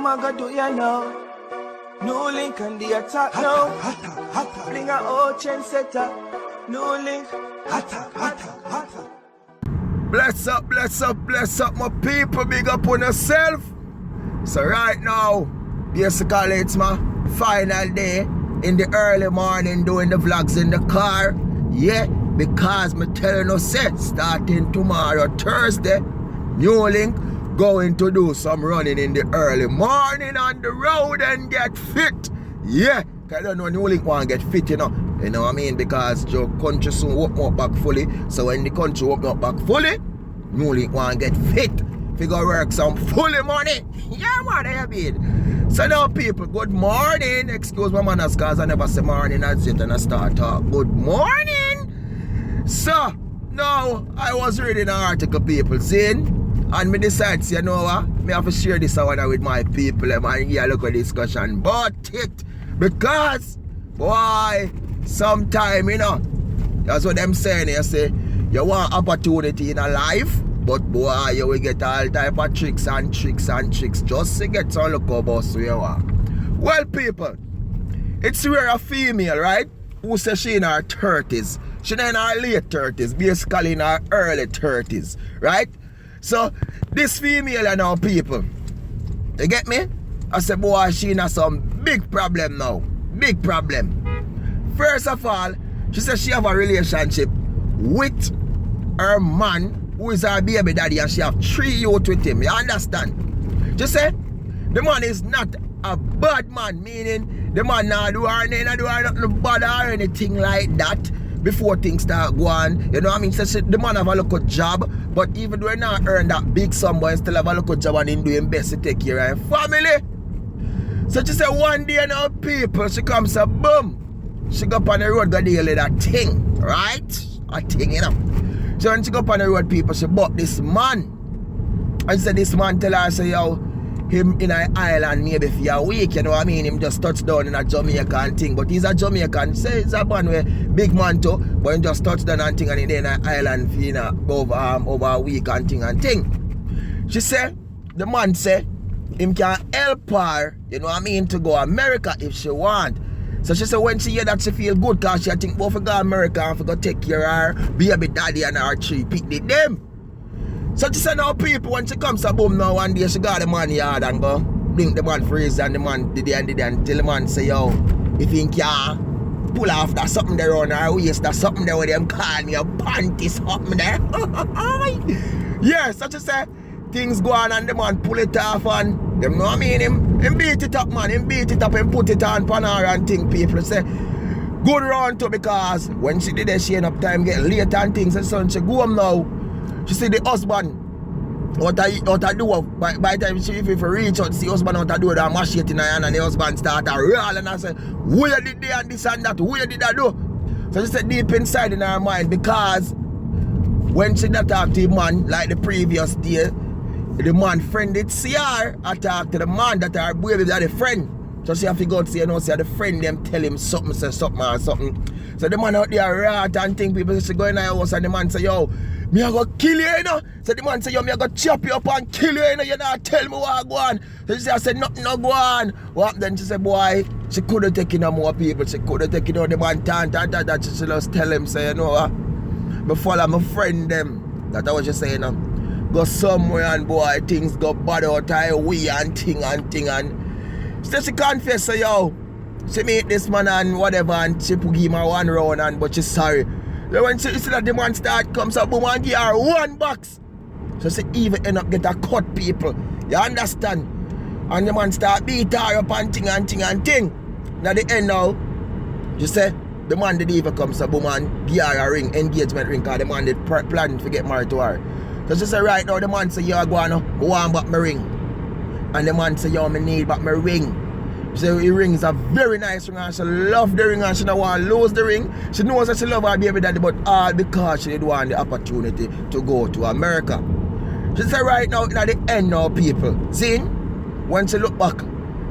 I gonna do you now? New link and the attack now. Bring a old chain setter. New link. Hotter. Bless up, my people. Big up on yourself. So right now, basically it's my final day in the early morning doing the vlogs in the car. Yeah, because me telling you, starting tomorrow, Thursday, New Link going to do some running in the early morning on the road and get fit. Yeah, I don't know New Link want to get fit, you know what I mean? Because your country soon open up back fully. So when the country open up back fully, New Link want to get fit. Figure work some fully money. Yeah, man, I mean. So now people, good morning. Excuse my manners because I never say morning as yet and I start talk. Good morning. So now I was reading an article people saying, and me decide, you know what? Me have to share this one with my people and hear a look at discussion about it. Because, boy, sometime, you know, that's what them saying. You say, you want opportunity in a life, but boy, you will get all type of tricks just to get some look about who you are. Well, people, it's rare a female, right? Who says she in her 30s. She in her late 30s, basically in her early 30s, right? So, this female now, people, you get me? I said, boy, she in some big problem now. Big problem. First of all, she says she have a relationship with her man who is her baby daddy and she have 3 youth with him. You understand? She say, the man is not a bad man, meaning the man not do her nothing bad or anything like that. Before things start going, you know what I mean? So the man have a local job, but even though he not earn that big sum, but he still have a local job and he doing best to take care of his family. So she said one day now people, she comes a boom. She go up on the road, go deal with that thing, right? A thing, you know. So when she go up on the road, people, she bought this man. And she said this man tell her, say, yo, him in an island maybe for a week, you know what I mean? Him just touch down in a Jamaican thing. But he's a Jamaican, say he's a man with big man too, but he just touch down and thing and he in an island for, you know, over a week and thing. She said, the man said, him can help her, you know what I mean, to go America if she want. So she said when she hear that she feel good because she think both for go America and for go take care of her baby daddy and her 3 picnic them. So she said now people when she comes to boom now one day she got the man yard and go bring the man freeze and the man did and tell the man say yo, if you can pull off that something there on her waist, that something there with them call me a panty something there. Yeah, so she said things go on and the man pull it off and them know what I mean, him beat it up man, him beat it up and put it on pan her and thing people say good round too because when she did that she end up time get late and things and so she go home now. She see the husband what I do by the time she if reach out see husband what I do with her machete in her hand and the husband start to roll and I say who you did there and this and that, who you did that do? So she said deep inside in her mind because when she not talk to the man like the previous day, the man friend did see her attack to the man that her baby daddy friend. So she have to go to say, you know, say the friend them tell him something, say something or something. So the man out there rat and think people say she go in her house and the man say, yo, me a go kill you, you know. So the man say, yo, me a go chop you up and kill you, you know. You not tell me what go on. So she say, I said, nothing no go on. What then? She said, boy, she couldn't take in no more people. She couldn't take in no the man that she just tell him, say, you know what? Me follow my friend them. That's what she say, you know. Go somewhere and boy, things go bad out her way and thing and so she confess, say, yo, she meet this man and whatever and she give him 1 round and but she's sorry. Then when she see that the man start comes up, boom and give her 1 box. So she even end up get a cut people. You understand? And the man start beat her up and thing. Now the end now, you say the man did even come so boom and give her a ring, engagement ring, because the man did plan to get married to her. So she say right now the man say, yo, go on, go on back my ring. And the man say, yo, me need back my ring. She say the ring is a very nice ring and she love the ring and she don't want to lose the ring. She knows that she love her baby daddy, but all because she did want the opportunity to go to America. She say right now, at the end now, people, see, when she look back,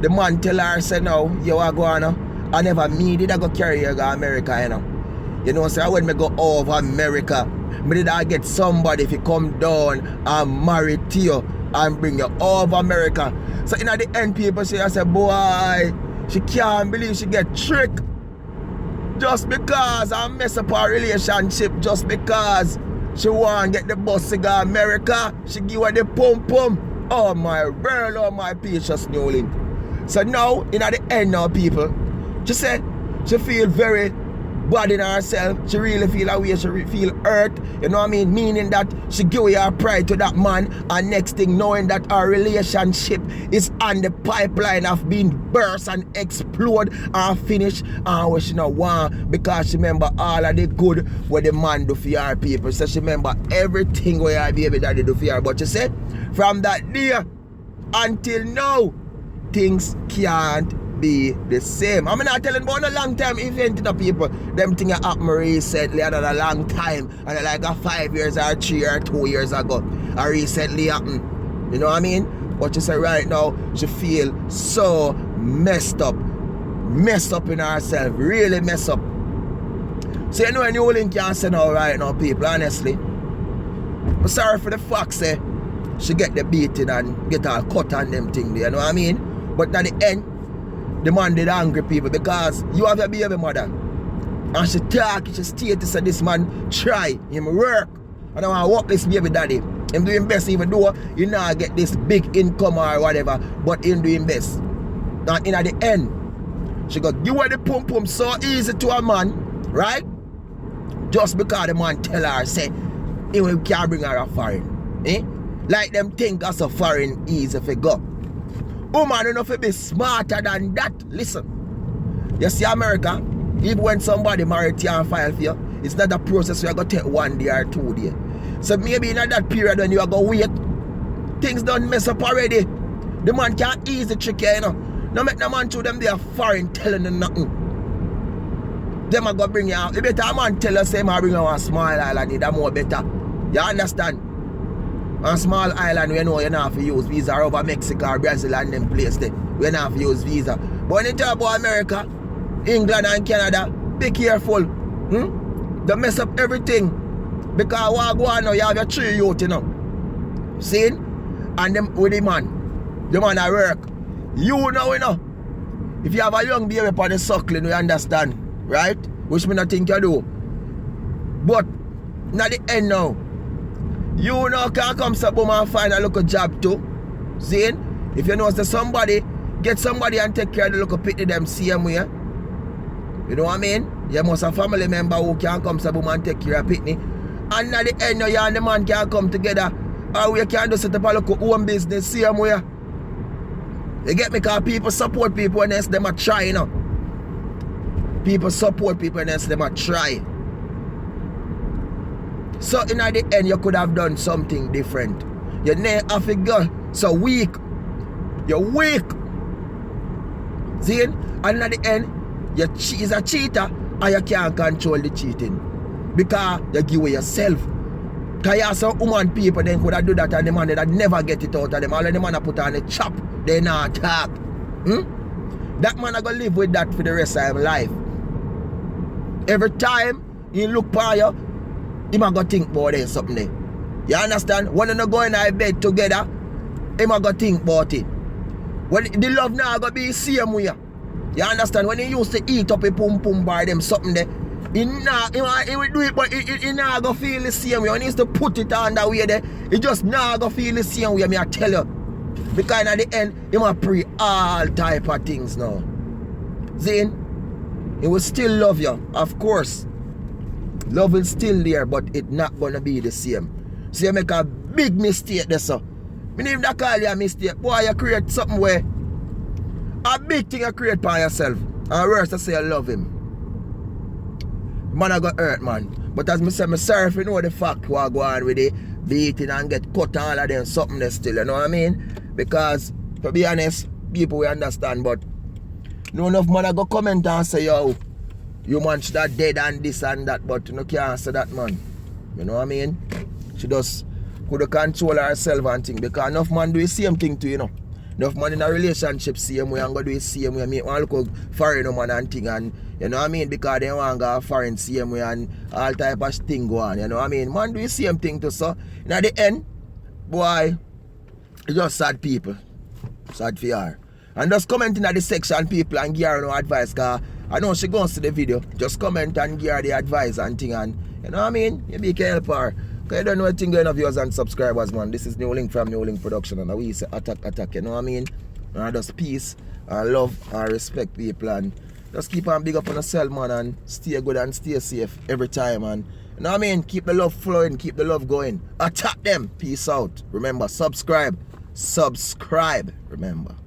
the man tell her, say now, you are going on, I never me did I go carry you to America, you know. You know, say when me go over America, me did I get somebody if you come down and marry to you and bring you over America. So in the end, people say, I say, boy, she can't believe she get tricked. Just because I mess up our relationship, just because she want to get the bus to go America, she give her the pum. Oh my world, oh my precious Newlink. So now, in the end now, people, she said she feel very bad in herself. She really feel away, she feel hurt. You know what I mean? Meaning that she give away her pride to that man, and next thing knowing that our relationship is on the pipeline of being burst and explode and finish, and what she not want, because she remember all of the good what the man do for her people. So she remember everything what her baby daddy do for her. But she said from that day until now, things can't be the same. I'm not telling about a long time event to the people. Them things happened recently and a long time, and like a 5 years or 3 or 2 years ago. Or recently happened. You know what I mean? But she said right now she feel so messed up in herself, really messed up. So you know when you only can say now right now, people, honestly. I'm sorry for the fact say she get the beating and get her cut on them thing, you know what I mean? But at the end, the man did angry people because you have a baby mother. And she talk, she state to say this man try, him work. And I want to work this baby daddy. Him doing best even though you not get this big income or whatever, but him doing best. And in at the end, she got give her the pum so easy to a man, right? Just because the man tell her, say, he can't bring her a foreign. Eh? Like them think as a foreign easy for go. Woman enough to be smarter than that. Listen, you see America, even when somebody married you and file for you, it's not a process where you going to take 1 day or 2 days. So maybe in that period when you are going to wait, things don't mess up already. The man can't easy trick you, you know. No make no man to them they are foreign telling them nothing. Them are going to bring you out. The better man tell us him I bring you a small island, that more better. You understand? On small island, we know you don't have to use visa over Mexico or Brazil and them place there. We don't have to use visa. But when you talk about America, England and Canada, be careful. They mess up everything. Because what go on now, you have your 3 youth, you know. See? And them with the man at work. You know. If you have a young baby upon the suckling, you understand. Right? Which me not think you do. But, not the end now. You know can come some boom and find a local job too. See? If you know that somebody, get somebody and take care of the local pity them same way. You know what I mean? You must have a family member who can come some boom and take care of pitney. And at the end you and the man can come together. Or we can just set up a local home business same way. You get me? Because people support people and else them a try, you know. People support people and else them a try. So in the end, you could have done something different. You never have to go so weak. You're weak. See? And at the end, you're a cheater and you can't control the cheating. Because you give away yourself. Because you have some woman people then could have do that and the man that never get it out of them. All the man put on a chop, they not talk. That man going to live with that for the rest of his life. Every time he look for you, he might go think about it something there. You understand? When you go in our bed together, he might go think about it. When the love now go be the same way. You understand? When he used to eat up a pum by them something there, he will do it, but he not go feel the same way. When he used to put it on that way there, he just not go feel the same way, me I tell you. Because at the end, he might pray all type of things now. See? He will still love you, of course. Love is still there, but it's not gonna be the same. So you make a big mistake there, so. I mean, if that call you a mistake, boy, you create something where a big thing you create by yourself. And worse to say I love him. Man, I got hurt, man. But as I say, I'm sorry if you know the fact what go on with the beating and get cut and all of them, something there still, you know what I mean? Because, to be honest, people will understand, but no enough man I go comment and say, yo, you man should have dead and this and that, but you know, can't say that, man. You know what I mean? She just could control herself and thing, because enough man do the same thing too, you know. Enough man in a relationship same way and go do the same way, make one look foreign man and thing, and you know what I mean? Because they want to go foreign same way and all type of thing go on, you know what I mean? Man do the same thing too, so in the end, boy, It's just sad people. Sad for her. And just comment in the section, people, and give her no advice, because I know she goes to the video. Just comment and give her the advice and thing, and you know what I mean? You be can help her. Because you don't know what thing going of viewers and subscribers, man. This is New Link from New Link Production, and we say attack, you know what I mean? And just peace and love and respect people, and just keep on big up on yourself, man, and stay good and stay safe every time, man. You know what I mean? Keep the love flowing, keep the love going. Attack them. Peace out. Remember, subscribe. Remember.